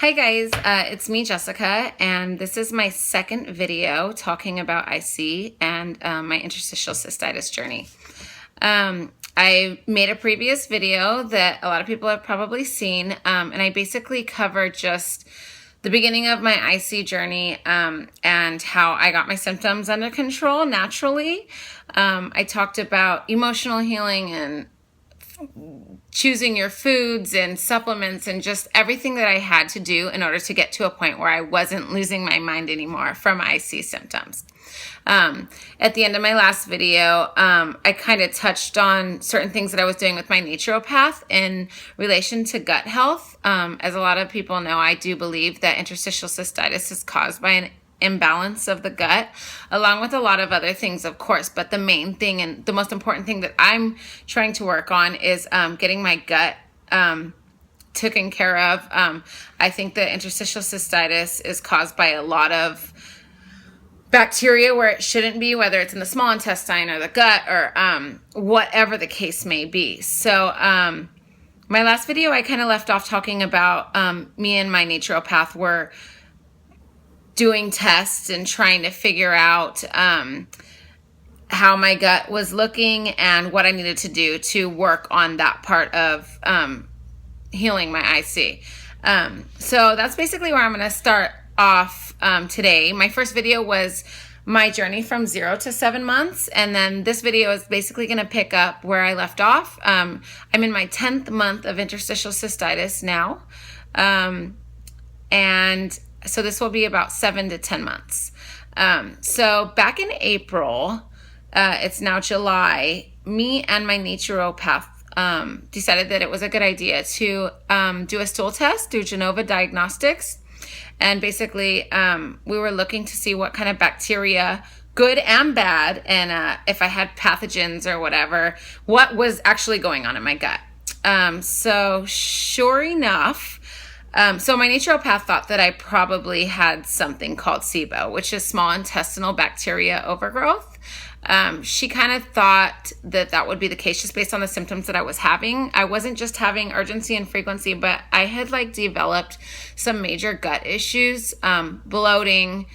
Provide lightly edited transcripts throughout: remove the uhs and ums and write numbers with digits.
Hi guys, it's me Jessica, and this is my second video talking about IC and my interstitial cystitis journey. I made a previous video that a lot of people have probably seen, and I basically covered just the beginning of my IC journey and how I got my symptoms under control naturally. I talked about emotional healing and choosing your foods and supplements and just everything that I had to do in order to get to a point where I wasn't losing my mind anymore from IC symptoms. At the end of my last video, I kind of touched on certain things that I was doing with my naturopath in relation to gut health. As a lot of people know, I do believe that interstitial cystitis is caused by an imbalance of the gut, along with a lot of other things, of course. But the main thing and the most important thing that I'm trying to work on is getting my gut taken care of. I think that interstitial cystitis is caused by a lot of bacteria where it shouldn't be, whether it's in the small intestine or the gut or whatever the case may be. So my last video, I kind of left off talking about me and my naturopath were doing tests and trying to figure out how my gut was looking and what I needed to do to work on that part of healing my IC. So that's basically where I'm going to start off today. My first video was my journey from 0 to 7 months, and then this video is basically going to pick up where I left off. I'm in my 10th month of interstitial cystitis now, and so this will be about 7 to 10 months. So back in April, it's now July, me and my naturopath decided that it was a good idea to do a stool test through Genova Diagnostics. And basically, we were looking to see what kind of bacteria, good and bad, and if I had pathogens or whatever, what was actually going on in my gut. So sure enough, so my naturopath thought that I probably had something called Sibo, which is small intestinal bacteria overgrowth. She kind of thought that that would be the case just based on the symptoms that I was having. I wasn't just having urgency and frequency, but I had developed some major gut issues, bloating,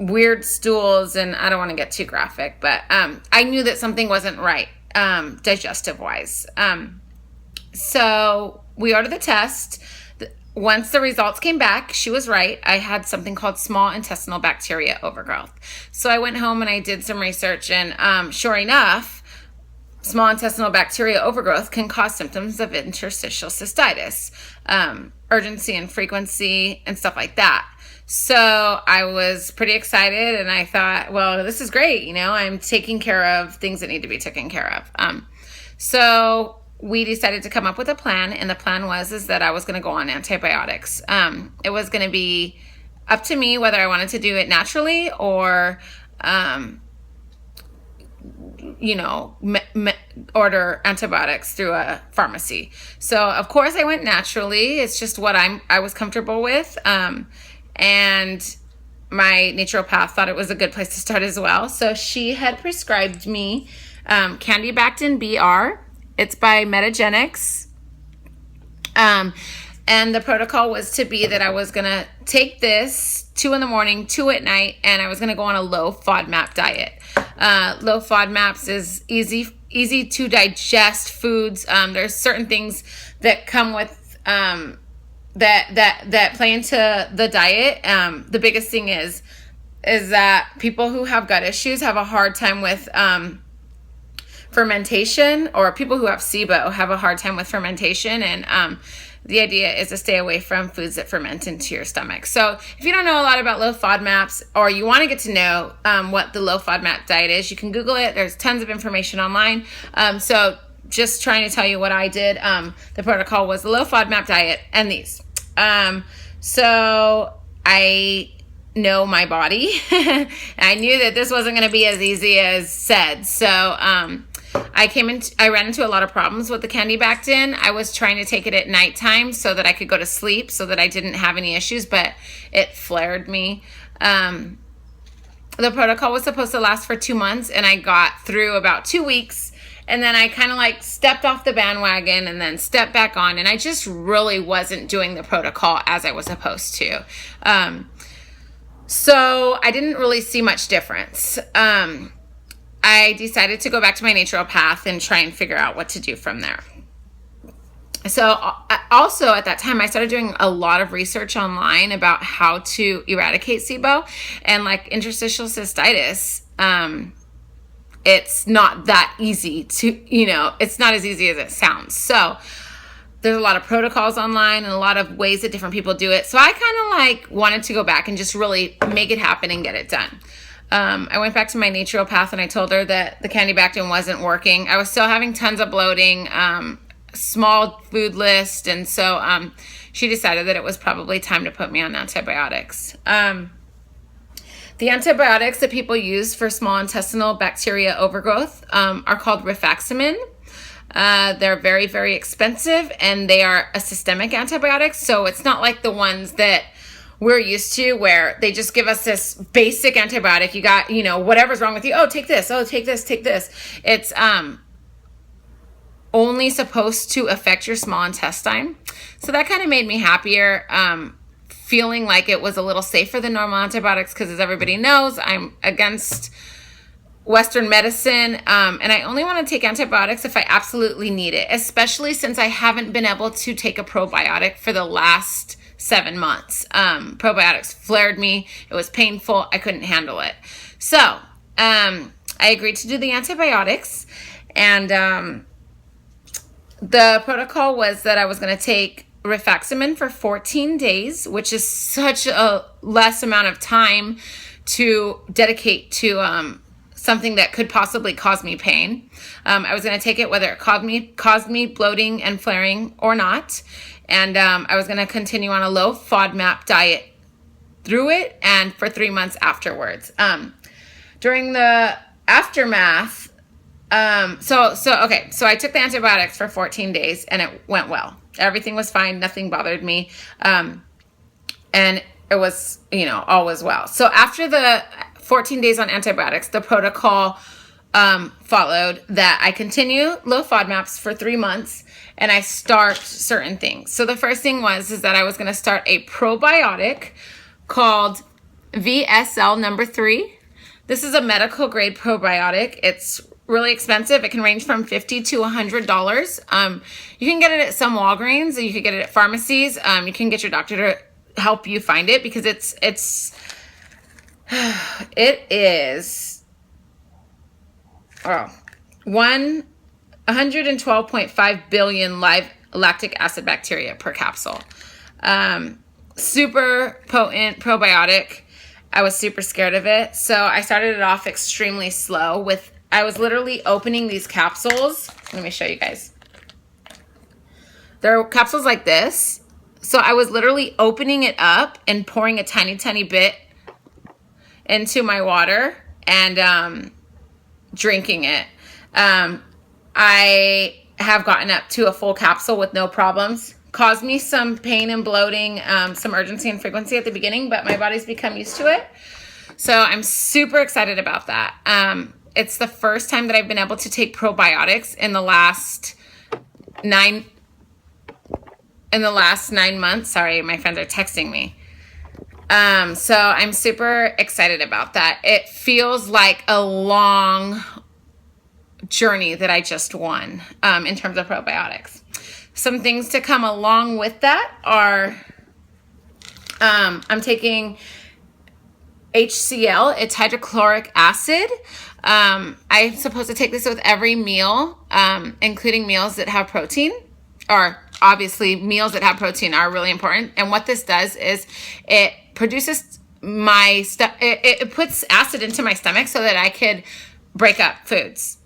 weird stools, and I don't want to get too graphic, but I knew that something wasn't right digestive wise. So we ordered the test. Once the results came back, she was right. I had something called small intestinal bacteria overgrowth. So I went home and I did some research, and sure enough, small intestinal bacteria overgrowth can cause symptoms of interstitial cystitis, urgency and frequency and stuff like that. So I was pretty excited, and I thought, well, this is great. You know, I'm taking care of things that need to be taken care of. So we decided to come up with a plan, and the plan was that I was going to go on antibiotics. It was going to be up to me whether I wanted to do it naturally or, order antibiotics through a pharmacy. So of course I went naturally. It's just what I was comfortable with. And my naturopath thought it was a good place to start as well. So she had prescribed me Candibactin BR. It's by Metagenics. And the protocol was to be that I was going to take this 2 in the morning, 2 at night, and I was going to go on a low FODMAP diet. Low FODMAPs is easy to digest foods. There's certain things that come with that play into the diet. The biggest thing is that people who have gut issues have a hard time with fermentation, or people who have Sibo have a hard time with fermentation, and the idea is to stay away from foods that ferment into your stomach. So if you don't know a lot about low FODMAPs, or you want to get to know what the low FODMAP diet is, you can Google it. There's tons of information online. So just trying to tell you what I did. The protocol was the low FODMAP diet and these. So I know my body. I knew that this wasn't going to be as easy as said. So I ran into a lot of problems with the Candibactin. I was trying to take it at nighttime so that I could go to sleep, so that I didn't have any issues, but it flared me. The protocol was supposed to last for 2 months, and I got through about 2 weeks, And then I kind of like stepped off the bandwagon and then stepped back on. And I just really wasn't doing the protocol as I was supposed to. So I didn't really see much difference. I decided to go back to my naturopath and try and figure out what to do from there. So also at that time, I started doing a lot of research online about how to eradicate Sibo, and like interstitial cystitis. It's not that easy to, it's not as easy as it sounds. So there's a lot of protocols online and a lot of ways that different people do it. So I kind of like wanted to go back and just really make it happen and get it done. I went back to my naturopath and I told her that the candy Bactin wasn't working. I was still having tons of bloating, small food list. And so she decided that it was probably time to put me on antibiotics. The antibiotics that people use for small intestinal bacteria overgrowth are called rifaximin. They're very, very expensive, and they are a systemic antibiotic. So it's not like the ones that we're used to where they just give us this basic antibiotic. You got, whatever's wrong with you. Oh, take this. Oh, take this, take this. It's only supposed to affect your small intestine. So that kind of made me happier. Feeling like it was a little safer than normal antibiotics, because as everybody knows, I'm against Western medicine, and I only want to take antibiotics if I absolutely need it, especially since I haven't been able to take a probiotic for the last 7 months. Probiotics flared me. It was painful. I couldn't handle it. So I agreed to do the antibiotics, and the protocol was that I was going to take rifaximin for 14 days, which is such a less amount of time to dedicate to something that could possibly cause me pain. I was going to take it whether it caused me bloating and flaring or not. And I was going to continue on a low FODMAP diet through it and for 3 months afterwards. During the aftermath, so I took the antibiotics for 14 days and it went well. Everything was fine. Nothing bothered me. And it was, all was well. So after the 14 days on antibiotics, the protocol followed that I continue low FODMAPs for 3 months and I start certain things. So the first thing is that I was going to start a probiotic called VSL number 3. This is a medical grade probiotic. It's really expensive. It can range from $50 to $100. You can get it at some Walgreens. You can get it at pharmacies. You can get your doctor to help you find it, because it is 112.5 billion live lactic acid bacteria per capsule. Super potent probiotic. I was super scared of it. So I started it off extremely slow I was literally opening these capsules. Let me show you guys. They're capsules like this. So I was literally opening it up and pouring a tiny, tiny bit into my water and drinking it. I have gotten up to a full capsule with no problems. Caused me some pain and bloating, some urgency and frequency at the beginning, but my body's become used to it. So I'm super excited about that. It's the first time that I've been able to take probiotics in the last 9 months. Sorry, my friends are texting me. So I'm super excited about that. It feels like a long journey that I just won in terms of probiotics. Some things to come along with that are I'm taking HCl, it's hydrochloric acid. I'm supposed to take this with every meal, including meals that have protein, or obviously meals that have protein are really important. And what this does is it produces it puts acid into my stomach so that I could break up foods,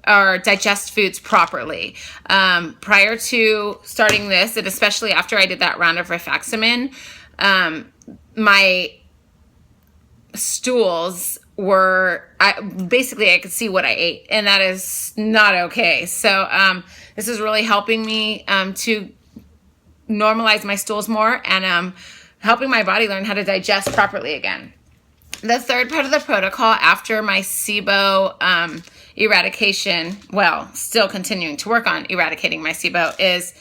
or digest foods properly. Prior to starting this, and especially after I did that round of rifaximin, my stools I could see what I ate, and that is not okay. So this is really helping me to normalize my stools more, and helping my body learn how to digest properly again. The third part of the protocol after my Sibo eradication, well, still continuing to work on eradicating my Sibo, is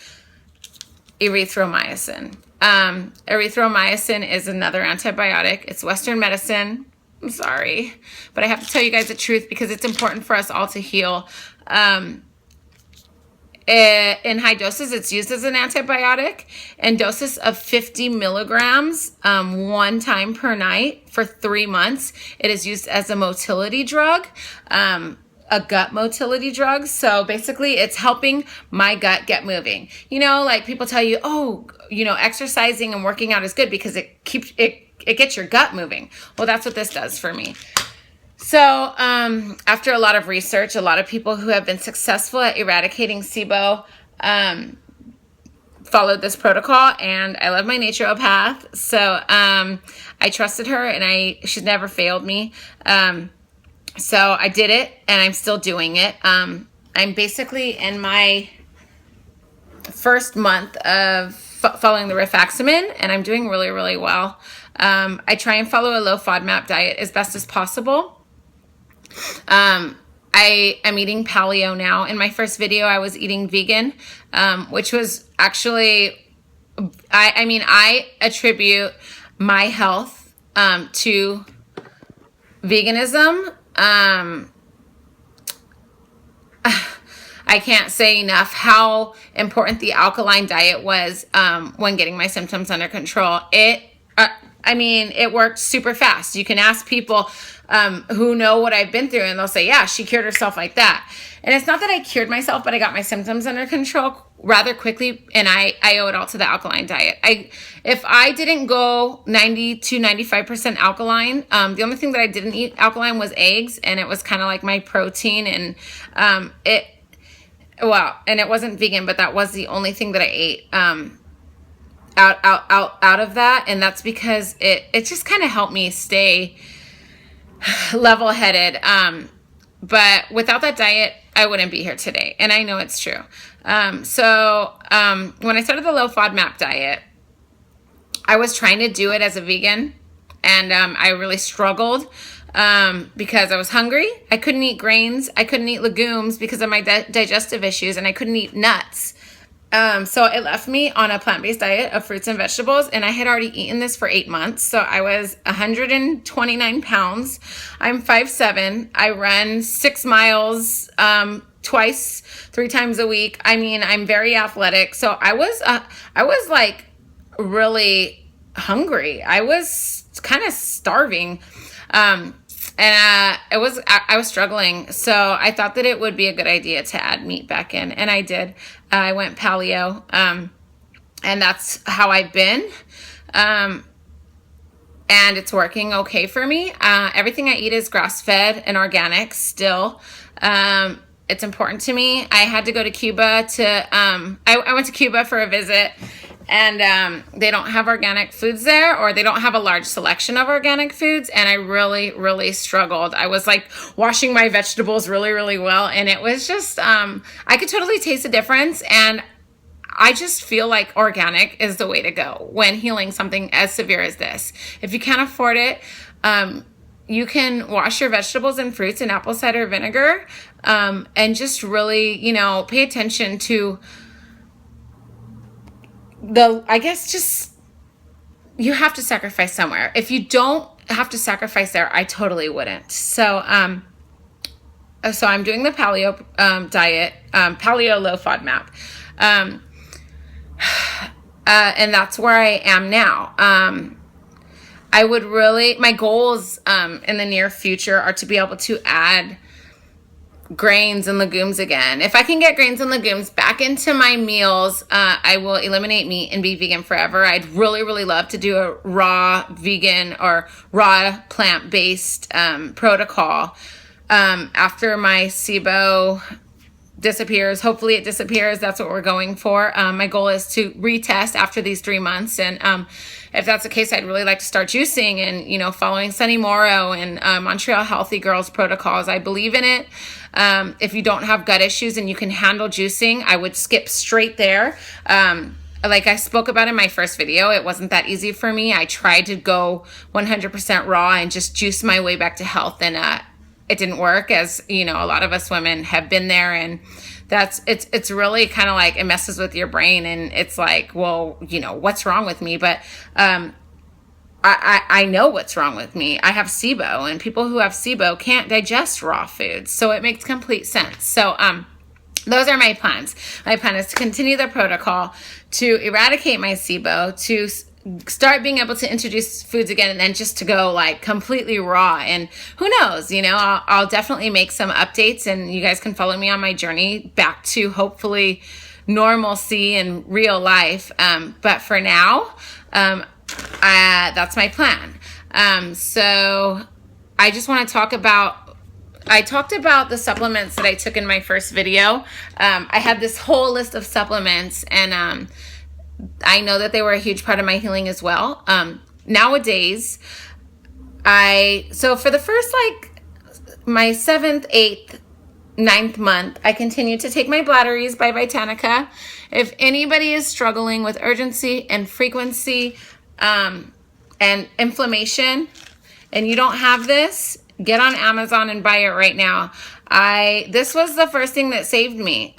erythromycin. Erythromycin is another antibiotic. It's Western medicine. I'm sorry, but I have to tell you guys the truth because it's important for us all to heal. In high doses, it's used as an antibiotic. In doses of 50 milligrams, one time per night for 3 months, it is used as a motility drug, a gut motility drug. So basically, it's helping my gut get moving. You know, like people tell you, oh, you know, exercising and working out is good because it keeps it gets your gut moving. Well, that's what this does for me. So after a lot of research, a lot of people who have been successful at eradicating Sibo followed this protocol, and I love my naturopath. So I trusted her, and she's never failed me. So I did it, and I'm still doing it. I'm basically in my first month of following the rifaximin, and I'm doing really, really well. I try and follow a low FODMAP diet as best as possible. I am eating paleo now. In my first video, I was eating vegan, which was actually, I attribute my health to veganism. I can't say enough how important the alkaline diet was when getting my symptoms under control. It worked super fast. You can ask people who know what I've been through, and they'll say, yeah, she cured herself like that. And it's not that I cured myself, but I got my symptoms under control rather quickly, and I owe it all to the alkaline diet. If I didn't go 90 to 95% alkaline, the only thing that I didn't eat alkaline was eggs, and it was kind of like my protein, and and it wasn't vegan, but that was the only thing that I ate out of that, and that's because it just kind of helped me stay level-headed. But without that diet, I wouldn't be here today, and I know it's true. So when I started the low FODMAP diet, I was trying to do it as a vegan, and I really struggled because I was hungry. I couldn't eat grains. I couldn't eat legumes because of my digestive issues, and I couldn't eat nuts. So it left me on a plant-based diet of fruits and vegetables, and I had already eaten this for 8 months. So I was 129 pounds. I'm 5'7". I run 6 miles, 3 times a week. I mean, I'm very athletic. So I was like really hungry. I was kind of starving. I was struggling, so I thought that it would be a good idea to add meat back in, and I did. I went paleo, and that's how I've been, and it's working okay for me. Everything I eat is grass-fed and organic still. It's important to me. I had to go to Cuba I went to Cuba for a visit, and they don't have organic foods there, or they don't have a large selection of organic foods, and I really, really struggled. I was like washing my vegetables really, really well, and it was just, I could totally taste the difference, and I just feel like organic is the way to go when healing something as severe as this. If you can't afford it, you can wash your vegetables and fruits in apple cider vinegar, and just really, pay attention to you have to sacrifice somewhere. If you don't have to sacrifice there, I totally wouldn't. So I'm doing the paleo diet, paleo low FODMAP. And that's where I am now. My goals in the near future are to be able to add grains and legumes again. If I can get grains and legumes back into my meals, I will eliminate meat and be vegan forever. I'd really, really love to do a raw vegan or raw plant-based protocol after my Sibo disappears. Hopefully it disappears. That's what we're going for. My goal is to retest after these 3 months, and if that's the case, I'd really like to start juicing and following Sunny Morrow and Montreal Healthy Girls protocols. I believe in it. If you don't have gut issues and you can handle juicing, I would skip straight there. Like I spoke about in my first video, it wasn't that easy for me. I tried to go 100% raw and just juice my way back to health, and it didn't work, as you know, a lot of us women have been there, and it's really kind of like it messes with your brain, and it's like, well, you know, what's wrong with me? But I know what's wrong with me. I have Sibo, and people who have Sibo can't digest raw foods, so it makes complete sense. So those are my plans. My plan is to continue the protocol, to eradicate my Sibo, to start being able to introduce foods again, and then just to go like completely raw. And who knows, you know, I'll definitely make some updates, and you guys can follow me on my journey back to hopefully normalcy and real life. But for now, that's my plan. So I just want to talk about, I talked about the supplements that I took in my first video. I had this whole list of supplements, and I know that they were a huge part of my healing as well. Nowadays, so for the first, like, my 7th, 8th, 9th month, I continued to take my Bladderies by Vitanica. If anybody is struggling with urgency and frequency and inflammation, and you don't have this, get on Amazon and buy it right now. This was the first thing that saved me.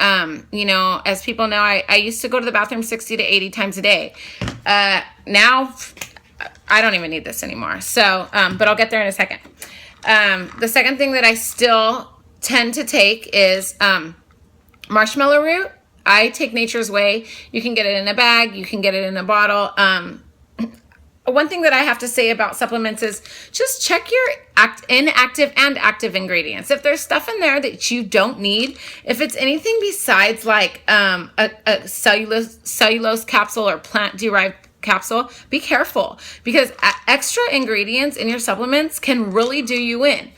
You know, as people know, I used to go to the bathroom 60 to 80 times a day. Now I don't even need this anymore. So, but I'll get there in a second. The second thing that I still tend to take is, marshmallow root. I take Nature's Way. You can get it in a bag. You can get it in a bottle. One thing that I have to say about supplements is just check your inactive and active ingredients. If there's stuff in there that you don't need, if it's anything besides like a cellulose capsule or plant-derived capsule, be careful, because extra ingredients in your supplements can really do you in.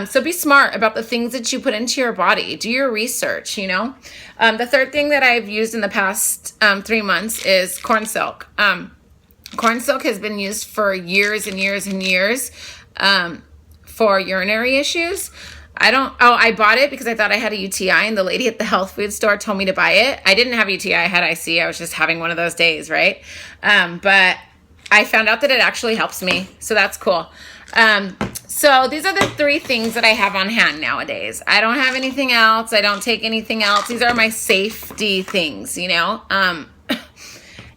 So be smart about the things that you put into your body. Do your research, you know. The third thing that I've used in the past 3 months is corn silk. Corn silk has been used for years and years and years for urinary issues. I bought it because I thought I had a UTI, and the lady at the health food store told me to buy it. I didn't have UTI, I had IC. I was just having one of those days, right? But I found out that it actually helps me, so that's cool. So these are the 3 things that I have on hand nowadays. I don't have anything else. I don't take anything else. These are my safety things, you know?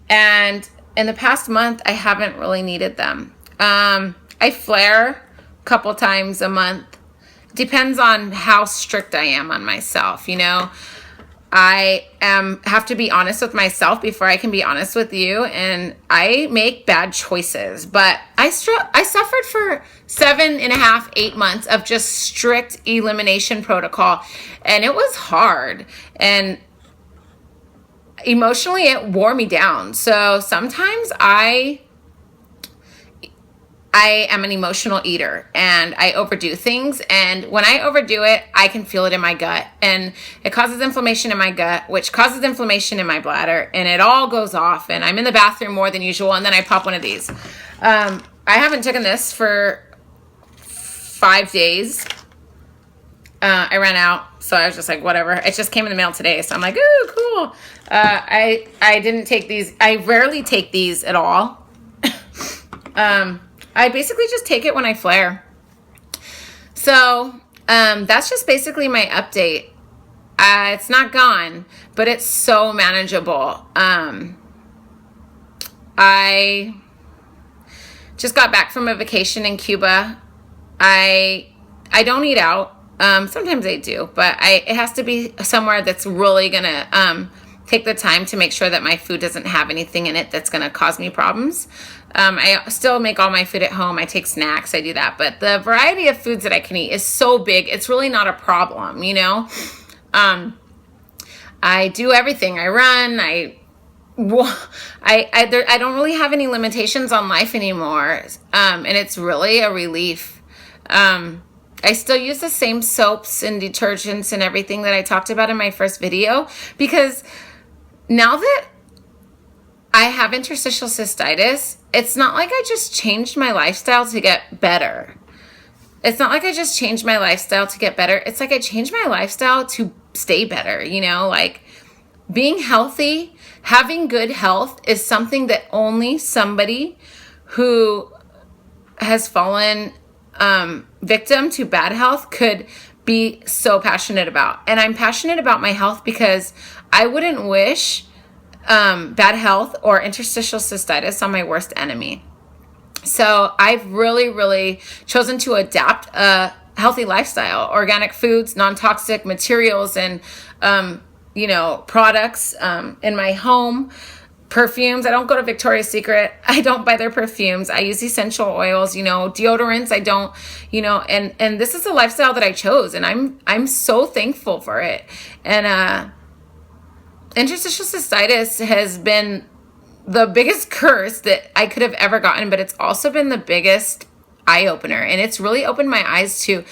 And in the past month, I haven't really needed them. I flare a couple times a month. Depends on how strict I am on myself, you know? I have to be honest with myself before I can be honest with you, and I make bad choices. But I suffered for 7.5, 8 months of just strict elimination protocol, and it was hard. And emotionally, it wore me down. So sometimes I am an emotional eater, and I overdo things. And when I overdo it, I can feel it in my gut, and it causes inflammation in my gut, which causes inflammation in my bladder, and it all goes off, and I'm in the bathroom more than usual, and then I pop one of these. I haven't taken this for 5 days. I ran out, so I was just like, whatever. It just came in the mail today, so I'm like, ooh, cool. I didn't take these. I rarely take these at all. I basically just take it when I flare. So that's just basically my update. It's not gone, but it's so manageable. I just got back from a vacation in Cuba. I don't eat out. Sometimes I do, but it has to be somewhere that's really gonna take the time to make sure that my food doesn't have anything in it that's gonna cause me problems. I still make all my food at home. I take snacks, I do that, but the variety of foods that I can eat is so big, it's really not a problem, you know? I do everything. I run, I don't really have any limitations on life anymore, and it's really a relief. I still use the same soaps and detergents and everything that I talked about in my first video, because now that I have interstitial cystitis, it's not like I just changed my lifestyle to get better. It's not like I just changed my lifestyle to get better. It's like I changed my lifestyle to stay better, you know? Like, being healthy, having good health is something that only somebody who has fallen victim to bad health could be so passionate about. And I'm passionate about my health because I wouldn't wish bad health or interstitial cystitis on my worst enemy. So I've really, really chosen to adapt a healthy lifestyle, organic foods, non-toxic materials, and, products in my home. Perfumes. I don't go to Victoria's Secret. I don't buy their perfumes. I use essential oils, deodorants. I don't, and this is a lifestyle that I chose, and I'm so thankful for it. And interstitial cystitis has been the biggest curse that I could have ever gotten, but it's also been the biggest eye opener, and it's really opened my eyes to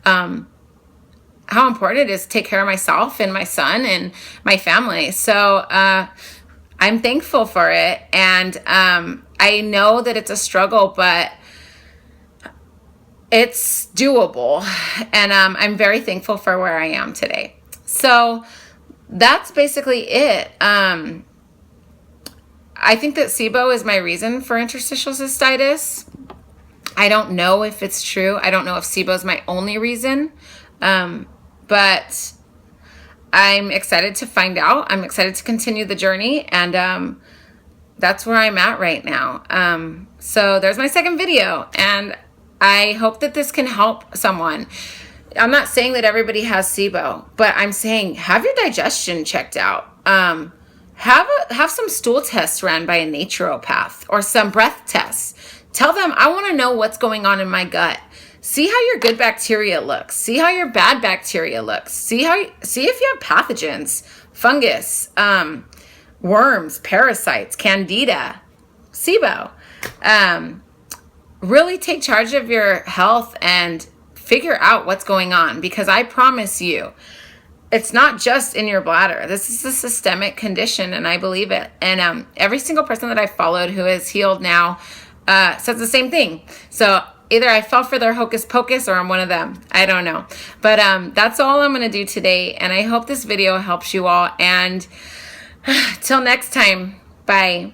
how important it is to take care of myself and my son and my family. So I'm thankful for it, and I know that it's a struggle, but it's doable, and I'm very thankful for where I am today. So that's basically it. I think that Sibo is my reason for interstitial cystitis. I don't know if it's true. I don't know if Sibo is my only reason, but I'm excited to find out. I'm excited to continue the journey, and that's where I'm at right now. So there's my second video, and I hope that this can help someone. I'm not saying that everybody has Sibo, but I'm saying have your digestion checked out. Have some stool tests ran by a naturopath or some breath tests. Tell them, I want to know what's going on in my gut. See how your good bacteria looks. See how your bad bacteria looks. See if you have pathogens, fungus, worms, parasites, candida, Sibo. Really take charge of your health and figure out what's going on, because I promise you, it's not just in your bladder. This is a systemic condition, and I believe it. And every single person that I've followed who is healed now says the same thing. So either I fell for their hocus pocus or I'm one of them. I don't know. But that's all I'm going to do today. And I hope this video helps you all. And till next time, bye.